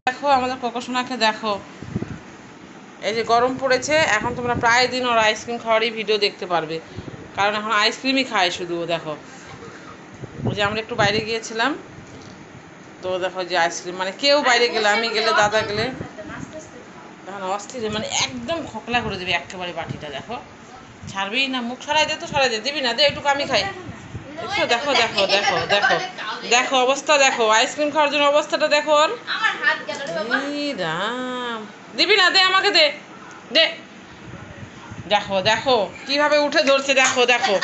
দেখো আমাদের কোকোসোনাকে দেখো, এই যে গরম পড়েছে এখন তোমরা প্রায় দিন ওর আইসক্রিম খাওয়ারই ভিডিও দেখতে পারবে, কারণ এখন আইসক্রিমই খায় শুধু। দেখো ওই যে আমরা একটু বাইরে গিয়েছিলাম তো দেখো যে আইসক্রিম, মানে কেউ বাইরে গেলে, আমি গেলে, দাদা গেলে, এখন অস্থির মানে একদম খোকলা করে দেবে একেবারে বাটিটা। দেখো ছাড়বেই না, মুখ সরাই দে, তো সরাই দে, দিবি না, দে একটু আমি খাই। দেখো দেখো দেখো দেখো দেখো অবস্থা, দেখো আইসক্রিম খাওয়ার জন্য অবস্থাটা দেখো ওর। রাম, দিবি না, দে আমাকে, দে দে। দেখো দেখো কিভাবে উঠে ধরছে, দেখো দেখো,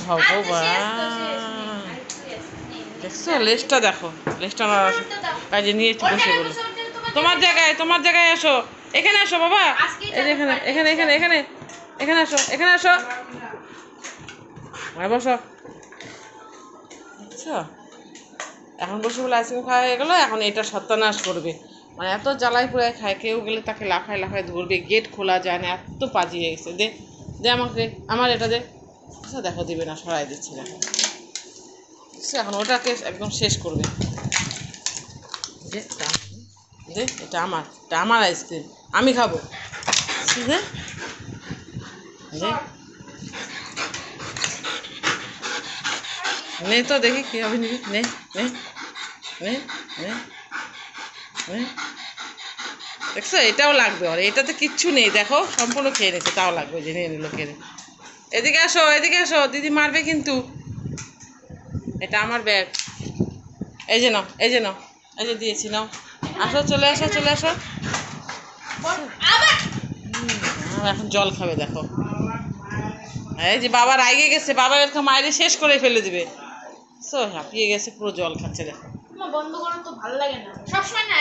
ভগবান। দেখছো লেজটা, দেখো লেজটা কাজে নিয়েছি বসে বলে। তোমার জায়গায়, তোমার জায়গায় আসো, এখানে আসো বাবা, এই যে এখানে এখানে এখানে এখানে এখানে আসো, এখানে আসো, বসো। বুঝছো, এখন বসে বলে আইসক্রিম খাওয়া হয়ে গেলো, এখন এটা সত্যানাশ করবে, মানে এত জ্বালাই পুরাই খায়, কেউ গেলে তাকে লাফায় লাফায় ধরবে, গেট খোলা যায় না, এত পাজি হয়ে গেছে। দে দে আমাকে, আমার এটা দে। আচ্ছা দেখো দিবে না, সরাই দিচ্ছে না। এখন ওটাকে একদম শেষ করবে। দে দে, এটা আমার, এটা আমার আইসক্রিম, আমি খাবো। দে দে, নে তো দেখি কী হবে, নিবি, নে নে নে নে নে। দেখছো এটাও লাগবে, আর এটাতে কিচ্ছু নেই, দেখো সম্পূর্ণ খেয়ে নিচ্ছে, তাও লাগবে, যে নিয়ে নিল খেয়ে। এদিকে আসো, এদিকে আসো, দিদি মারবে কিন্তু। এটা আমার ব্যাগ, এই যে নাও, এই যে নাও, এই যে দিয়েছি, নাও। আসো, চলে আসো, চলে আসো। এখন জল খাবে, দেখো এই যে বাবা রাগে গেছে, বাবা এরকম মায়ের শেষ করে ফেলে দিবে। হাঁপিয়ে গেছে পুরো, জল খাচ্ছে দেখো। বন্ধ করো তো, ভালো লাগে না সবসময় না।